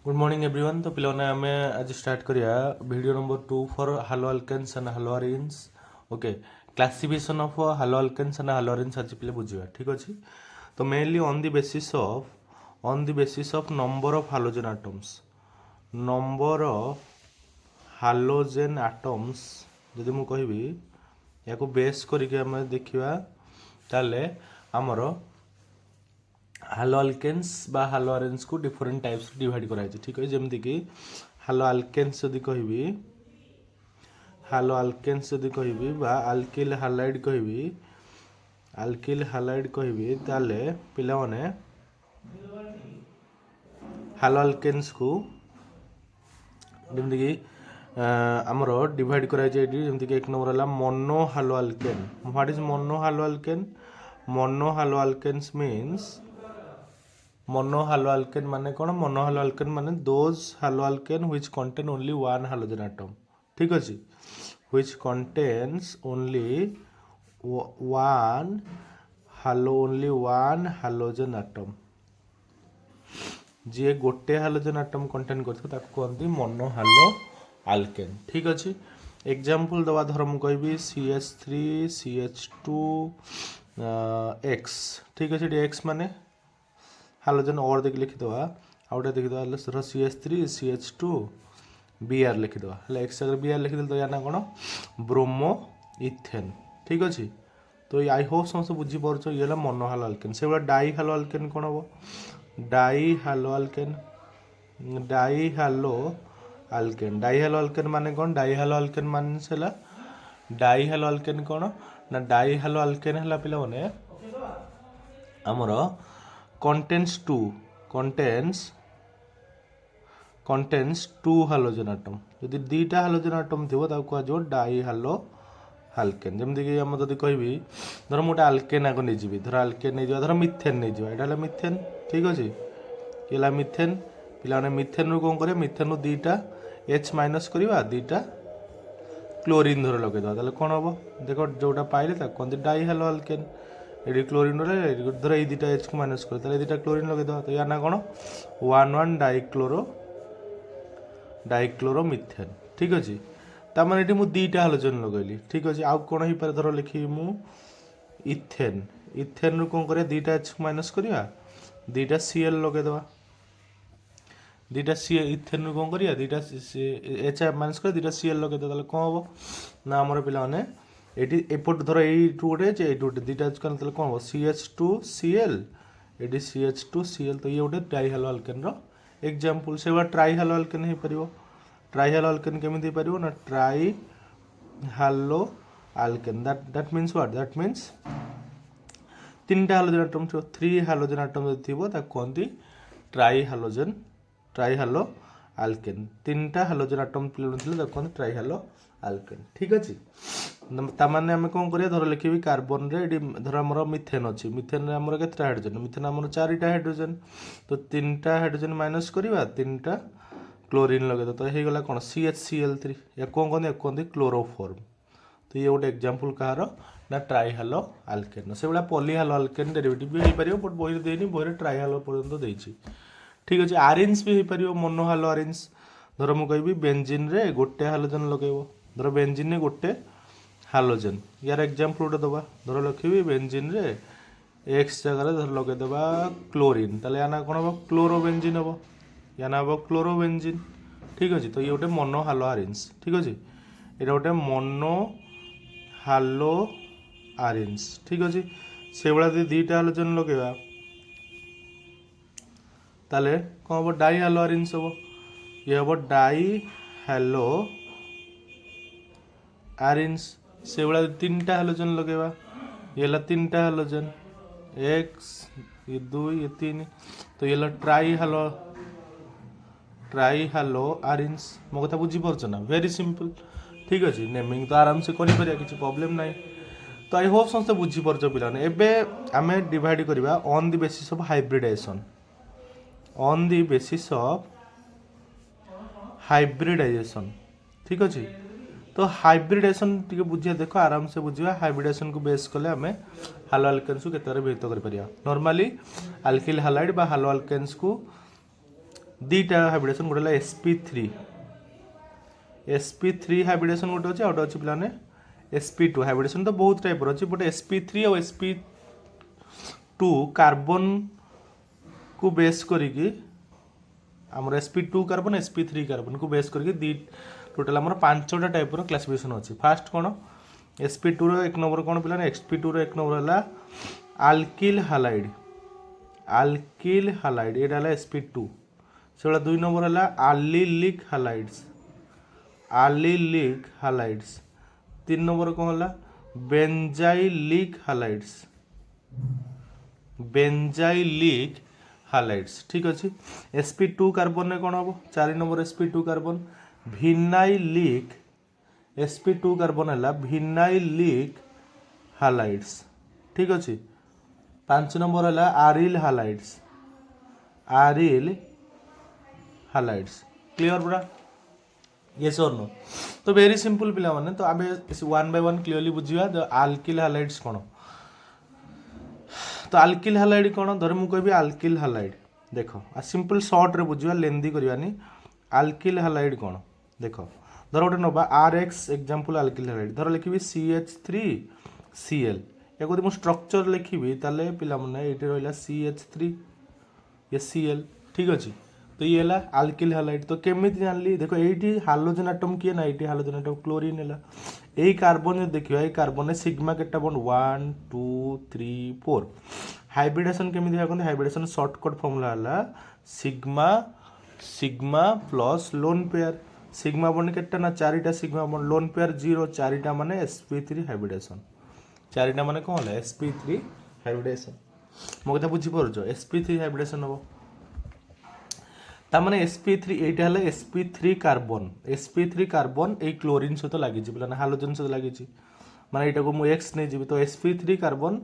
Good morning everyone. तो पिलाने आम आज स्टार्ट करिया video number 2 for haloalkanes and haloarenes. Okay, classification of haloalkanes and haloarenes आज पिले बुझिबा। ठीक अछि। तो mainly on the basis of number of halogen atoms, number of halogen atoms जदि मु कहबी याको बेस करके हम देखिबा ताले हमर हालो अल्केन्स बा हालो अरेन्स को डिफरेंट टाइप्स डिवाइड कराई। ठीक है, जमती कि हालो अल्केन्स यदि कहबी, हालो अल्केन्स यदि कहबी बा अल्किल हालाइड कहबी, अल्किल हालाइड कहबी ताले पिला माने हालो अल्केन्स को जमती कि आमर डिवाइड कराई जमती कि एक नंबर है monohaloalkane. What is monohaloalkane? Monohaloalkanes means monohaloalkane माने कौन? मोनो हालो अल्केन माने those haloalkane which contain only one halogen atom. ठीक अछि, which contains only only one halogen atom. जी गोटे halogen atom contain करथि ताको कहंती mono हालो alkane. ठीक अछि। एग्जांपल दवा धर मु कहबी CH3 CH2 X। ठीक अछि, X माने हालोजन और देखि लिखिदवा, आउटे देखिदवा CH3 CH2 Br लिखिदवा। हले X अगर Br लिखिदेल तो या ना कोन? Bromo ethane. ठीक अछि। तो आई होप समस्त बुझी परछो ये मोनो हालो अल्केन। से बड़ा डाई हालो अल्केन कोन हो? डाई हालो अल्केन, डाई हालो अल्केन, डाई हालो अल्केन माने कोन? डाई हालो अल्केन माने सेला डाई हालो अल्केन कोन ना? डाई हालो अल्केन हला पिला माने हमरो contains टू हालोजन एटम। यदि दीटा हालोजन एटम थिबो ताको कहजो डाई हालो अल्केन। जमती कि हम जदि कहबी धर मोटे अल्केन आको नै जिबी, धर अल्केन नै जिबा, धर मिथेन नै जिबा, एटा हला मिथेन। ठीक अछि, केला मिथेन। पिला ने मिथेन रो कोन करे? मिथेन रो दीटा H माइनस करबा, दीटा क्लोरीन धर लगे दवा, ताले कोन हबो? देखो जोटा पाइले ताको कहंती डाई हालो अल्केन। एडी क्लोरीन रे धर ए दीटा H को माइनस कर, ताले दीटा क्लोरीन लगे दवा, तो या ना कोन? 1,1 डाइक्लोरो मिथेन। ठीक अछि। ता माने एटी मु दीटा हालोजन लगैली। ठीक अछि। आउ कोन ही पर धर लिखि मु इथेन। इथेन रो कोन करे? दीटा H माइनस करबा, दीटा Cl लगे दवा, दीटा सी इथेन रो कोन करिया? दीटा H माइनस कर, दीटा Cl लगे दवा, ताले कोन हबो ना? हमर पिला माने एटी एपट धर एई टू गोटे जे एई टू दीटा H कल, ताले कोन हबो? CH2Cl, eighty CH2Cl। तो ये गोटे डाई हालो अल्केन रो एग्जांपल। से बा ट्राई हालो अल्केन हे परिबो। ट्राई हालो अल्केन केमिति परिबो ना? Try hello alkane, that means what? That means तीनटा हालोजन एटम थियो, 3 हालोजन एटम थिबो ता कहंती ट्राई हालो अल्केन। तीनटा हालोजन एटम प्लेन थिले ता कहंती ट्राई हालो अल्केन। ठीक अछि। ता माने हम कोन करिया? धर लिखिबी कार्बन रे एडी धर हमर मिथेन अछि, मिथेन रे हमर केतरा हाइड्रोजन? मिथेन हमर 4टा हाइड्रोजन, तो 3टा हाइड्रोजन माइनस करबा, 3टा क्लोरीन लगे तो हे गला कोन? CHCl3। या कोन कहंती? या कहंती क्लोरोफॉर्म। तो ये गोटे एग्जांपल कहार ना? ट्राई हालो अल्केन। से बड़ा पॉली हालो अल्केन डेरिवेटिव भी हे परिबो, बट बही देनी, बही ट्राई हालो पर्यंत देछि। ठीक अछि। आरेन्स भी हे परिबो, मोनो हालो अरेन्स। धर मु कहबी बेंजीन रे गोटे हालोजन लगेबो, धर बेंजीन रे गोटे हालोजन। यार एग्जांपल गोटे दबा, धर लिखिबी बेंजीन रे X जगह धर लगे दबा क्लोरीन, ताले या ना कोन हबो? क्लोरोबेंजीन हबो, या ना हबो क्लोरोबेंजीन। ठीक अछि। तो ये गोटे मोनो हालो अरेन्स। ठीक अछि। एटा गोटे मोनो हालो अरेन्स। ठीक अछि। से बड़ा दि दीटा हालोजन लगेबा ताले कोन हबो? डाई हालो अरेन्स हबो। ये हबो डाई हालो अरेन्स। से बड़ा तीनटा हालोजन लगेबा, ये हला तीनटा हालोजन X, ये 2, ये 3, तो ये हला ट्राई हालो अरेन्स। मो कथा बुझी परछ ना? Very simple. ठीक अछि। नेमिंग तो आराम से करि परिया, किछि प्रॉब्लम नाही। तो आई होप समस्त बुझी परछ पिला ने। एबे आमे डिवाइड करबा on the basis of hybridization, on the basis of hybridization. ठीक अछि। तो हाइब्रिडेशन टिके बुझिया, देखो आराम से बुझिया। हाइब्रिडेशन को बेस कले हमें हालो अल्केन्स को केतरे भेद कर परिया। नॉर्मली अल्किल हालाइड बा हालो अल्केन्स को दुईटा हाइब्रिडेसन गोटे sp3 sp3 हाइब्रिडेसन गोटे अच्छे आउट अच्छे पे sp2 हाइब्रिडेसन तो बहुत टाइप अच्छे बट sp3 और sp2 कार्बन को बेस करिकी आमर sp2 कार्बन sp3 कार्बन को बेस करके दी टोटाल आमर 5टा टाइप क्लासिफिकेशन अच्छी फास्ट कौन sp2 रो एक नंबर कौन पे sp2 रो एक नंबर है आल्किल हालाइड ये sp2 से दुई नंबर है आलिलिक हालाइड्स 3 नंबर कौन है बेंजाइलिक हालाइड्स ठीक अच्छे sp2 कार्बन में कौन हम 4 number sp2 carbon vinylic sp2 carbon है विनाइलिक हालाइड्स ठीक अच्छे 5 नंबर है आरिल हालाइड्स क्लियर पूरा यस और नो तो वेरी सिंपल पिला माने तो आबे 1 बाय 1 क्लियरली बुझिया द आल्किल हालाइड्स कोन तो आल्किल हालाइड कोन धर मु कहबी आल्किल हालाइड देखो आ सिंपल शॉर्ट रे बुझिया लेंदी करबानी आल्किल हालाइड कोन देखो धर गोटे नबा rx एग्जांपल आल्किल हालाइड धर लिखबी CH3Cl या कोदि मु स्ट्रक्चर लिखबी ताले पिला माने एटे रहला CH3 ये Cl ठीक अछि तो ये है आल्किल हालाइड तो केमिति जानली देखो एटी हालोजन एटम किए ना एटी हालोजन एटम क्लोरीन है यही कार्बन जो देखियो ये कार्बन सिग्मा केटा बॉन्ड 1 2 3 4 हाइब्रिडेशन केमिति होकन हाइब्रिडेशन शॉर्टकट फार्मूला है sigma plus lone pair sigma bond केटा ना चारिटा सिग्मा बॉन्ड लोन पेयर 0 चारिटा माने sp3 हाइब्रिडेशन चारिटा माने कोन है sp3 हाइब्रिडेशन मो कथा बुझी परजो sp3 हाइब्रिडेशन हो तामाने sp3 एटा हला sp3 कार्बन ए क्लोरीन सहित लागि छि बोला हालोजन सहित लागि छि माने एटा को मु x नै जिबि तो sp3 कार्बन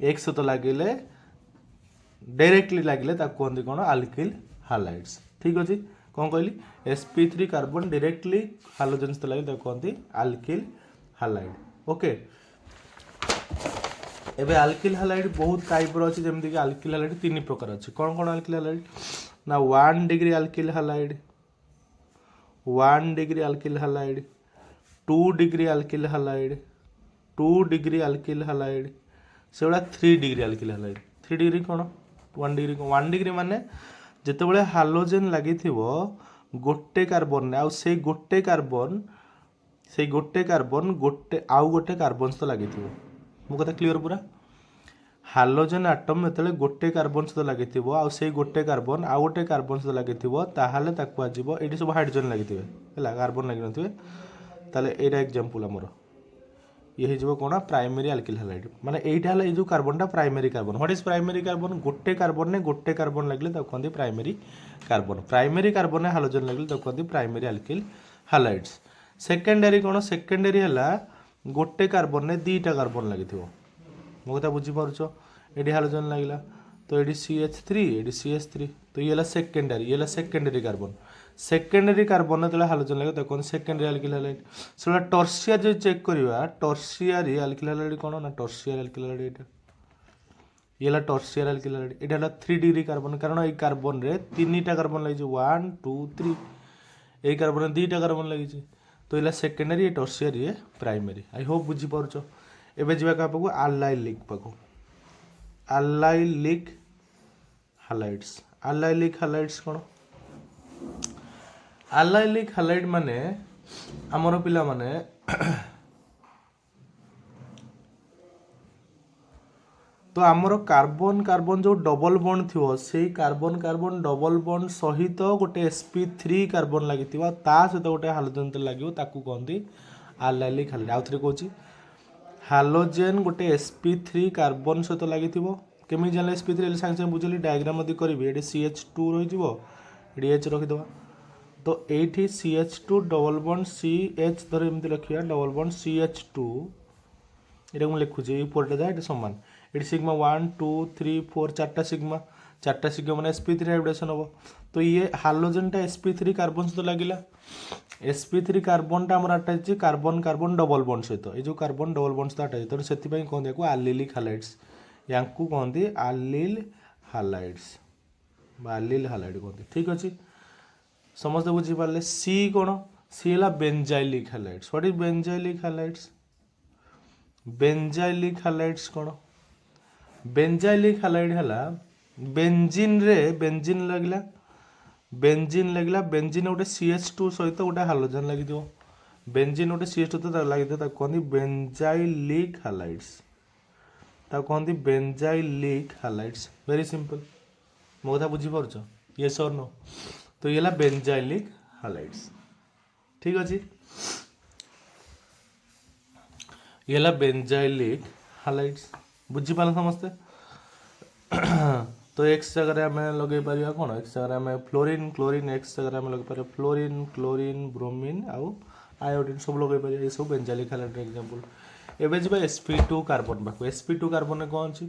x सहित लागिले डायरेक्टली लागिले ता कोंदी कोन आल्किल हालाइड्स ठीक अछि कोन कहली sp3 कार्बन डायरेक्टली हालोजन सहित लागि ता कोंदी आल्किल हालाइड ओके एबे आल्किल हालाइड बहुत टाइप रो अछि जेमति कि आल्किल हालाइड तीन प्रकार अछि कोन आल्किल हालाइड ना 1 degree alkyl halide 2 degree alkyl halide 2 degree alkyl halide से 3 डिग्री आल्किल हालाइड 3 डिग्री कौन 1 डिग्री माने जिते हालोजेन लगी गोटे कार्बन ने आउ से गोटे कार्बन गोटे आउ गोटे कार्बन सहित लगी मो कथा क्लियर पूरा हालोजेन आटम जो गोटे कार्बन सहित लगी आउ से गोटे कार्बन आउ गोटे कार्बन सहित लगी ताहले ताकू आजीव ये सब हाइड्रोजन लगी है कार्बन लगी नथिबे ताले एटा एग्जांपल हमर ये हो कौन प्राइमरी आल्किल हालाइड माने एटा हला ए जो कार्बनटा primary carbon what is primary carbon गोटे कार्बन लागले ताकू कहंदी प्राइमरी कार्बन ने हालोजन लागले ताकू कहंदी प्राइमरी आल्किल हालाइड्स सेकेंडरी कौन सेकेंडरी हला गोटे कार्बन ने दीटा कार्बन लगी मो कथा बुझी पारुछ एडी हालोजन लागला तो एडी CH3 एडी CH3 तो ये सेकेंडरी कार्बन जो हालोजन लगे तो कौन सेकेंडरी आल्किल हालाइड से टर्शियर जो चेक करवा टर्शियरी आल्किल हालाइड कौन ना टर्शियर आल्किल हालाइड एटा ये टर्शियर आल्किल हालाइड एटा 3 डिग्री कार्बन कारण ए कार्बन रे तीनटा कार्बन लगी 1 2 3 ए कार्बन रे दीटा कार्बन लगी तो ये सेकेंडरी ये टर्शियर ये प्राइमरी आई होप बुझी पारुछ एबे जिबा का पाकू आल्लाइलिक हालाइड्स कौन आल्लाइलिक हालाइड माने हमर पिला माने तो आमर कार्बन जो डबल बॉन्ड थी से कार्बन डबल बॉन्ड सहित गोटे sp3 कार्बन लगी ता सहित गोटे हालोजन लगे ताकू कहते आल्लाइलिक हालाइड आउ थे कहूँ हालोजेन गोटे sp3 कार्बन सहित लगी केमी जान sp3 सांगे सांगे बुझे डायग्राम करी ये CH2 रही H रखीदे तो ये CH2 डबल बॉन्ड CH धर एमती रखा डबल बॉन्ड CH2 ये मुझे लिखुची ये उपरटा जाए ये सामान ये सिग्मा 1 2 3 4 चार्टा सिग्मा मैंने sp3 हाइब्रिडेशन हम तो ये हालोजेनटा sp3 कार्बन सहित लगिला sp3 कार्बनटा आमर अटैच कार्बन डबल बॉन्ड सहित ये जो कार्बन डबल बॉन्ड सहित अटैच तो से कहते हैं आलिलिक हालाइड्स या कहते आलिल हालाइड कहते ठीक अच्छे समस्त बुझी पारे सी कौन सी है benzylic halides what is benzylic halides benzylic halides कौन बेंजाइलिक हैलाइड है बेंजीन रे बेंजीन लगला बेंजीन गोटे CH2 सहित गोटे हालोजन लगी बेंजीन गोटे CH2 तो लगी कहते बेंजाइलिक हैलाइड्स कहते बेंजाइलिक हैलाइड्स वेरी सिंपल मो कथा बुझी पारछ यस और नो तो ये बेंजाइलिक हैलाइड्स ठीक अच्छे ये बेंजाइलिक हैलाइड्स बुझीपाल समस्ते तो एक्स जगह आम लगे पार कौन एक्स जगह आम फ्लोरीन क्लोरीन एक्स जगह आम लगे पार फ्लोरीन क्लोरीन ब्रोमीन आउ आयोडीन सब लगे पार ये सब बेंजाइलिक हैलाइड एग्जांपल एवं जी sp2 कार्बन पाक sp2 कार्बन कौन अच्छी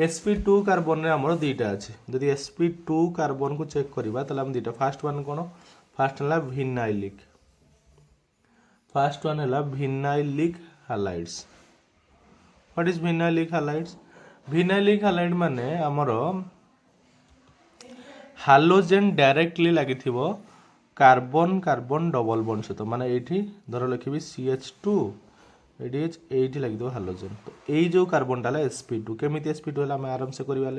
sp2 कार्बन में आमर दुईटा अच्छे जदि sp2 कार्बन को चेक करवा आम दुईटा फास्ट वन कौन फास्ट है vinylic halides what is vinylic halides vinylic halide माने आमर हालोजेन डायरेक्टली लगी कार्बन कार्बन डबल बॉन्ड सहित माने एठी धर लिखी CH2 एटी लगी हालोजेन तो यही जो कार्बन टा sp2 केमी sp2 है आम आराम से करवा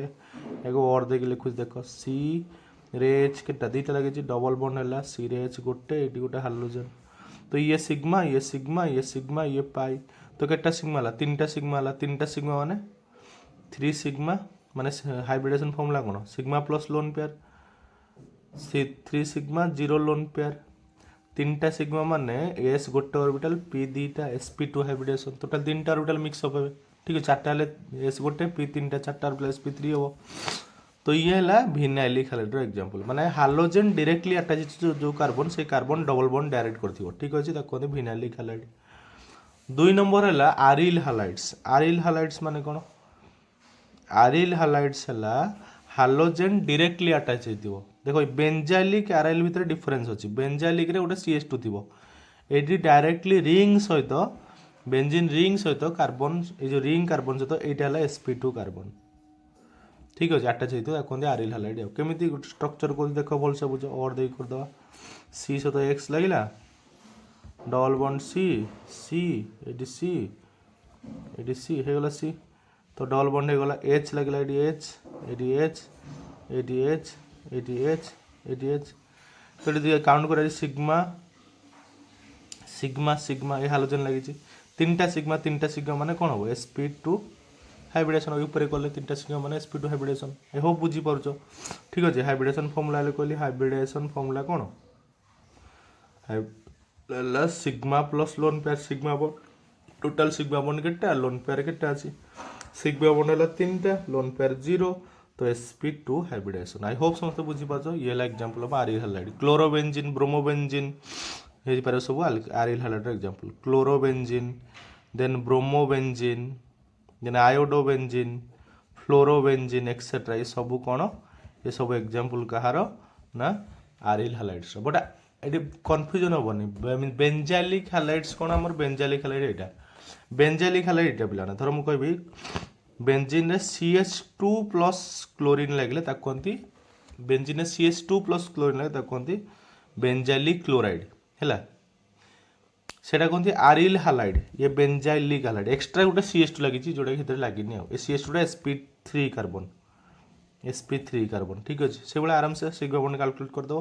एक और देख लिखुच देख सी रेच के दुईटा लगे डबल बॉन्ड है सी रेच गोटे ये गोटे हालोजेन तो ये सिग्मा ये सिग्मा ये सिग्मा ये पाई तो केटा सिग्मा है तीन सिग्मा माने 3 सिग्मा माने हाइब्रिडेशन फॉर्मूला कौन sigma plus lone pair 3 sigma 0 lone pair 3टा सिग्मा माने एस गोटे ऑर्बिटल पी दुईटा sp2 हाइब्रिडेशन टोटल 3टा ऑर्बिटल मिक्स अप हे ठीक है 4टा एस गोटे पी 3टा 4टा ऑर्बिटल sp3 हो तो ये है भिनाइलिक हैलाइड एग्जांपल माने हालोजेन डायरेक्टली अटैच जो कार्बन से कार्बन डबल बॉन्ड डायरेक्ट करथिबो ठीक अछि ताको कहते भिनाइलिक हैलाइड 2 नंबर है आरिल हैलाइड्स माने कौन आरिल हैलाइड्स है हालोजेन डायरेक्टली अटैच होइतिबो देखो बेंजाइलिक आरिल भितर डिफरेंस अछि बेंजाइलिक रे गोटे CH2 थिबो एटी डायरेक्टली रिंग सहित बेंजीन रिंग सहित कार्बन ए जो रिंग कार्बन सहित एटा है sp2 कार्बन ठीक अच्छे अटैच होता कहते आरिल हैलाइड केमी स्ट्रक्चर को देख भल से बुझ और दे करदे सी सहित एक्स लगिला डबल बॉन्ड सी सी एटी सी होगला सी तो डबल बॉन्ड होगला एच लगिला एटी एच तो ये काउंट कर सिग्मा सिग्मा सिग्मा ये हालोजन लगी 3टा सिग्मा माने कौन हम sp2 हाइब्रिडेशन ऊपर कले 3टा सिग्मा माने sp2 हाइब्रिडेशन ए हो बुझी पारछ ठीक अच्छे हाइब्रिडेशन फॉर्मूला कहली हाइब्रिडेशन फॉर्मूला कौन sigma plus lone pair sigma bond total sigma bond केटा लोन पेयर केटा अछि सिग्मा बॉन्ड है 3टा लोन पेयर 0 तो sp2 हाइब्रिडेशन आई होप समस्त बुझी पारछ ये है example of aryl halide chlorobenzene bromobenzene हे पारे सब aryl halide example chlorobenzene then bromobenzene then iodobenzene fluorobenzene etcetera ये सब कौन ये सब एग्जांपल कहार ना आरिल हैलाइड्स बट ये कन्फ्यूजन हेनी बेंजाइलिक हैलाइड्स कौन आम बेंजाइलिक हैलाइड यहाँ बेंजाइलिक हैलाइड यहाँ पिला धर मुझे कहबी बेंजीन CH2 प्लस क्लोरीन लगे कहती बेंजीन CH2 प्लस क्लोरीन लगे कहती बेंजाइलिक क्लोराइड है सेटा कहते आरिल हैलाइड ये बेंजाइलिक हैलाइड एक्स्ट्रा गोटे CH2 लगी जोटा कि लगे CH2 sp3 कार्बन ठीक अच्छे से भाई आराम से सिग्मा बॉन्ड कैलकुलेट करदे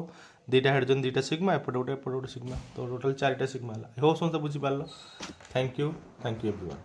दुईटा हाइड्रोजन दुईटा सिग्मा एपटे गोटे सिग्मा तो टोटल 4टा सिग्मा है हो समस्त बुझी पार थैंक यू एवरीवन।